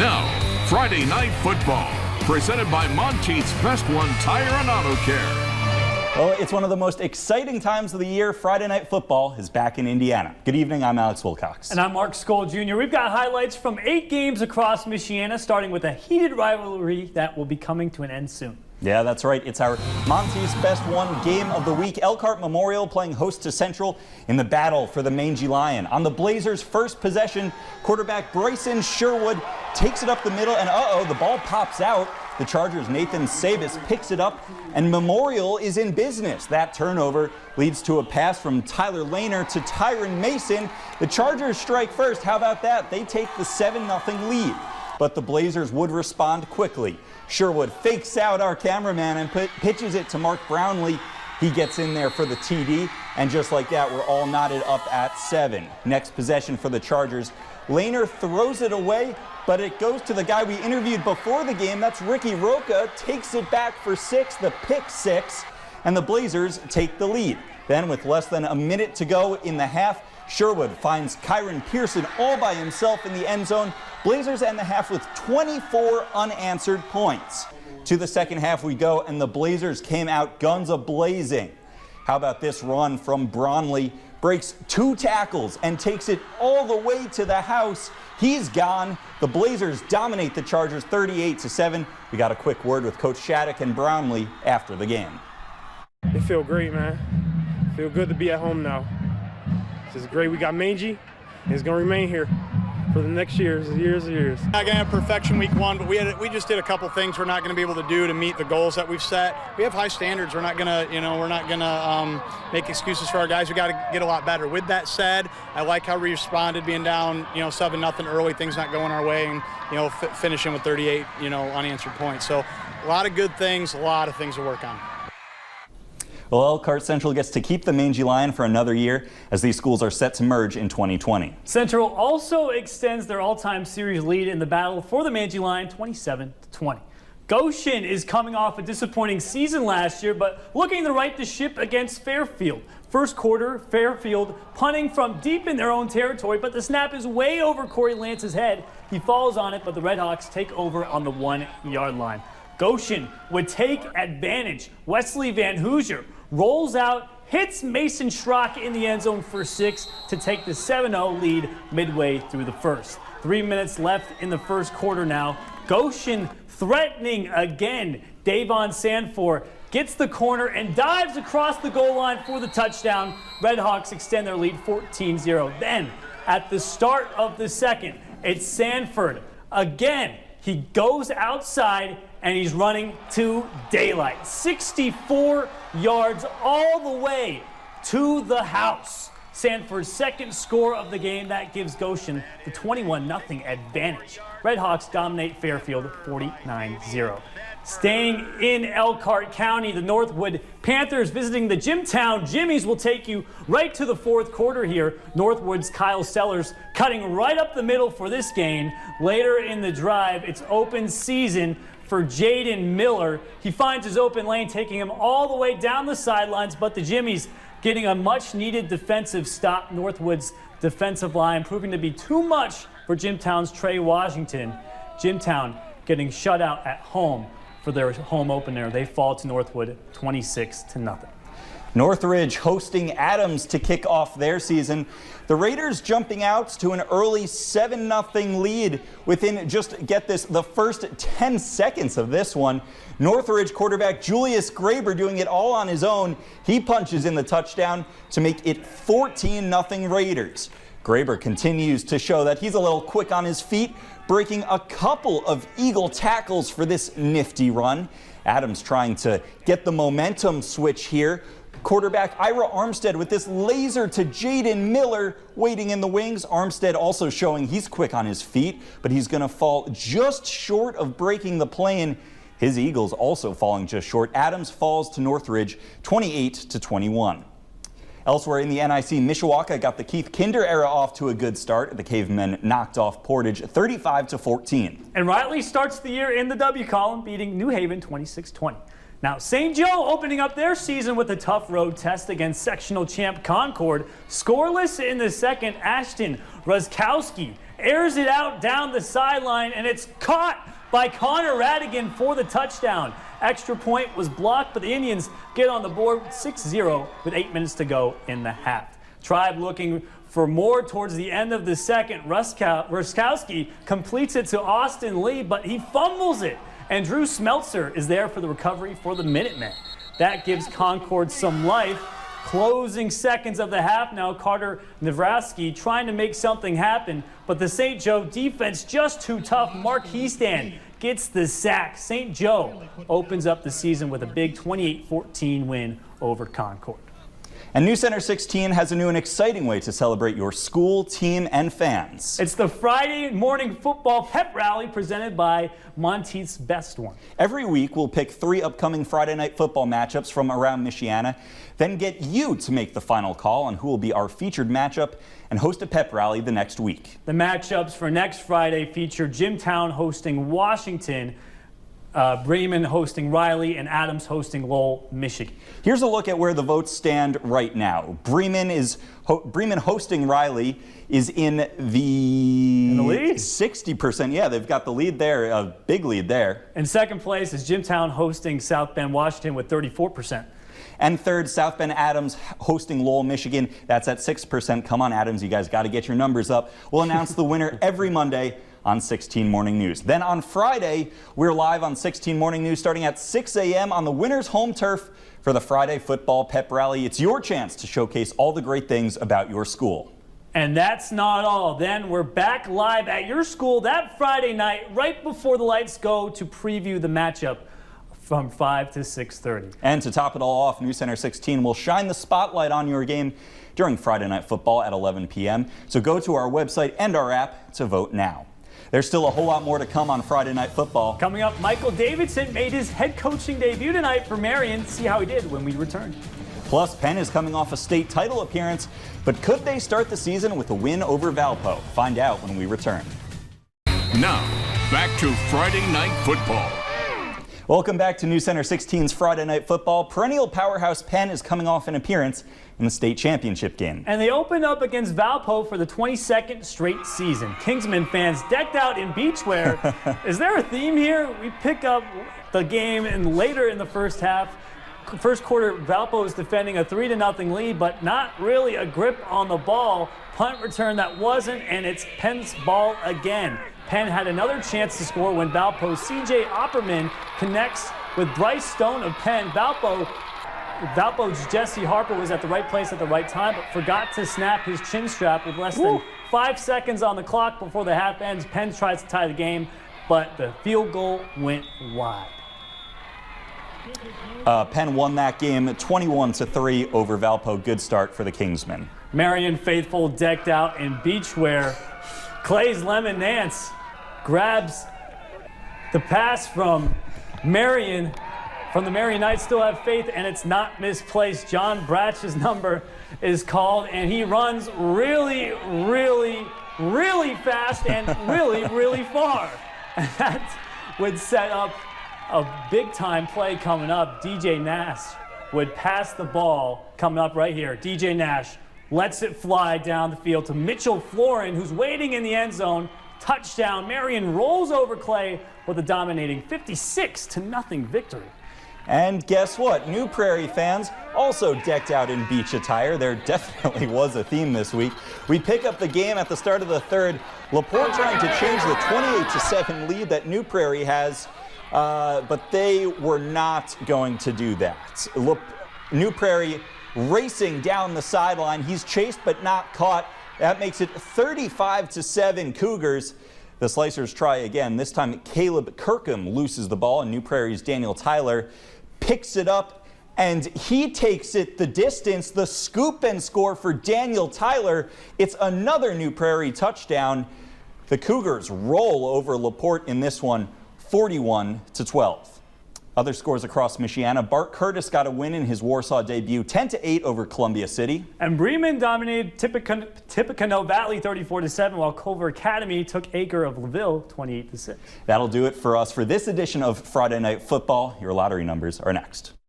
Now, Friday Night Football, presented by Monteith's Best One Tire and Auto Care. Well, it's one of the most exciting times of the year. Friday Night Football is back in Indiana. Good evening, I'm Alex Wilcox. And I'm Mark Skoll Jr. We've got highlights from 8 games across Michiana, starting with a heated rivalry that will be coming to an end soon. Yeah, that's right. It's our Monteith's Best One game of the week. Elkhart Memorial playing host to Central in the battle for the Mangy Lion. On the Blazers' first possession, quarterback Bryson Sherwood takes it up the middle, and the ball pops out. The Chargers' Nathan Sabis picks it up, and Memorial is in business. That turnover leads to a pass from Tyler Lehner to Tyron Mason. The Chargers strike first. How about that? They take the 7-0 lead. But the Blazers would respond quickly. Sherwood fakes out our cameraman and pitches it to Mark Brownlee. He gets in there for the TD, and just like that, we're all knotted up at 7. Next possession for the Chargers. Lehner throws it away, but it goes to the guy we interviewed before the game. That's Ricky Roca, takes it back for 6, the pick 6, and the Blazers take the lead. Then with less than a minute to go in the half, Sherwood finds Kyron Pearson all by himself in the end zone. Blazers end the half with 24 unanswered points. To the second half we go, and the Blazers came out guns a-blazing. How about this run from Brownlee? Breaks 2 tackles and takes it all the way to the house. He's gone. The Blazers dominate the Chargers 38-7. We got a quick word with Coach Shattuck and Brownlee after the game. It feel great, man. Feel good to be at home now. This is great. We got Mangy, and it's going to remain here for the next years and years. Not going to have perfection week 1, but we just did a couple things we're not going to be able to do to meet the goals that we've set. We have high standards. We're not going to, make excuses for our guys. We got to get a lot better. With that said, I like how we responded, being down, 7-0 early, things not going our way, and finishing with 38, unanswered points. So a lot of good things, a lot of things to work on. Well, Elkhart Central gets to keep the Mangy Lion for another year as these schools are set to merge in 2020. Central also extends their all-time series lead in the battle for the Mangy Lion, 27-20. Goshen is coming off a disappointing season last year, but looking to right the ship against Fairfield. First quarter, Fairfield punting from deep in their own territory, but the snap is way over Corey Lance's head. He falls on it, but the Redhawks take over on the 1-yard line. Goshen would take advantage. Wesley Van Hoosier rolls out, hits Mason Schrock in the end zone for 6 to take the 7-0 lead midway through the first. 3 minutes left in the first quarter now. Goshen threatening again. Davon Sanford gets the corner and dives across the goal line for the touchdown. Redhawks extend their lead 14-0. Then, at the start of the second, it's Sanford again. He goes outside and he's running to daylight. 64 yards all the way to the house. Sanford's second score of the game. That gives Goshen the 21-0 advantage. Redhawks dominate Fairfield 49-0. Staying in Elkhart County, the Northwood Panthers visiting the Jimtown Jimmies will take you right to the fourth quarter here. Northwood's Kyle Sellers cutting right up the middle for this game. Later in the drive, it's open season for Jaden Miller. He finds his open lane, taking him all the way down the sidelines, but the Jimmies getting a much-needed defensive stop. Northwood's defensive line proving to be too much for Jimtown's Trey Washington. Jimtown getting shut out at home for their home opener. They fall to Northwood 26-0. Northridge hosting Adams to kick off their season. The Raiders jumping out to an early 7-0 lead within, just get this, the first 10 seconds of this one. Northridge quarterback Julius Graber doing it all on his own. He punches in the touchdown to make it 14-0 Raiders. Graber continues to show that he's a little quick on his feet, breaking a couple of Eagle tackles for this nifty run. Adams trying to get the momentum switch here. Quarterback Ira Armstead with this laser to Jaden Miller waiting in the wings. Armstead also showing he's quick on his feet, but he's going to fall just short of breaking the plane. His Eagles also falling just short. Adams falls to Northridge 28-21. Elsewhere in the NIC, Mishawaka got the Keith Kinder era off to a good start. The Cavemen knocked off Portage 35-14. And Riley starts the year in the W column, beating New Haven 26-20. Now, St. Joe opening up their season with a tough road test against sectional champ Concord. Scoreless in the second, Ashton Ruskowski airs it out down the sideline, and it's caught by Connor Radigan for the touchdown. Extra point was blocked, but the Indians get on the board 6-0 with 8 minutes to go in the half. Tribe looking for more towards the end of the second. Ruskowski completes it to Austin Lee, but he fumbles it. And Drew Smeltzer is there for the recovery for the Minutemen. That gives Concord some life. Closing seconds of the half now, Carter Navraski trying to make something happen, but the St. Joe defense just too tough. Mark Heastan gets the sack. St. Joe opens up the season with a big 28-14 win over Concord. And New Center 16 has a new and exciting way to celebrate your school, team, and fans. It's the Friday morning football pep rally presented by Monteith's Best One. Every week, we'll pick 3 upcoming Friday night football matchups from around Michiana, then get you to make the final call on who will be our featured matchup and host a pep rally the next week. The matchups for next Friday feature Jimtown hosting Washington, Bremen hosting Riley, and Adams hosting Lowell, Michigan. Here's a look at where the votes stand right now. Bremen hosting Riley is in the lead? 60%. Yeah, they've got the lead there, a big lead there. In second place is Jimtown hosting South Bend, Washington with 34%. And third, South Bend Adams hosting Lowell, Michigan. That's at 6%. Come on, Adams, you guys got to get your numbers up. We'll announce the winner every Monday on 16 Morning News. Then on Friday, we're live on 16 Morning News starting at 6 a.m. on the winner's home turf for the Friday Football Pep Rally. It's your chance to showcase all the great things about your school. And that's not all. Then we're back live at your school that Friday night, right before the lights go, to preview the matchup from 5 to 6:30. And to top it all off, New Center 16 will shine the spotlight on your game during Friday Night Football at 11 p.m. So go to our website and our app to vote now. There's still a whole lot more to come on Friday Night Football. Coming up, Michael Davidson made his head coaching debut tonight for Marion. See how he did when we return. Plus, Penn is coming off a state title appearance, but could they start the season with a win over Valpo? Find out when we return. Now, back to Friday Night Football. Welcome back to New Center 16's Friday Night Football. Perennial powerhouse Penn is coming off an appearance in the state championship game. And they opened up against Valpo for the 22nd straight season. Kingsman fans decked out in beachwear. Is there a theme here? We pick up the game and later in the first half. First quarter, Valpo is defending a 3-0 lead, but not really a grip on the ball. Punt return that wasn't, and it's Penn's ball again. Penn had another chance to score when Valpo's C.J. Opperman connects with Bryce Stone of Penn. Valpo's Jesse Harper was at the right place at the right time, but forgot to snap his chin strap with less than 5 seconds on the clock before the half ends. Penn tries to tie the game, but the field goal went wide. Penn won that game 21-3 over Valpo. Good start for the Kingsmen. Marion faithful decked out in beachwear. Clay's Lemon Nance grabs the pass from Marion. From the Marion Knights still have faith, and it's not misplaced. John Bratch's number is called, and he runs really, really, really fast and really, really far. And that would set up a big-time play coming up. DJ Nash would pass the ball coming up right here. DJ Nash lets it fly down the field to Mitchell Florin, who's waiting in the end zone. Touchdown. Marion rolls over Clay with a dominating 56-0 victory. And guess what? New Prairie fans also decked out in beach attire. There definitely was a theme this week. We pick up the game at the start of the third. LaPorte trying to change the 28-7 lead that New Prairie has, but they were not going to do that. New Prairie racing down the sideline. He's chased but not caught. That makes it 35-7 Cougars. The Slicers try again. This time Caleb Kirkham loses the ball, and New Prairie's Daniel Tyler picks it up, and he takes it the distance. The scoop and score for Daniel Tyler. It's another New Prairie touchdown. The Cougars roll over LaPorte in this one, 41-12. Other scores across Michiana. Bart Curtis got a win in his Warsaw debut, 10-8 over Columbia City. And Bremen dominated Tippecanoe Valley 34-7, while Culver Academy took Acre of LaVille 28-6. That'll do it for us for this edition of Friday Night Football. Your lottery numbers are next.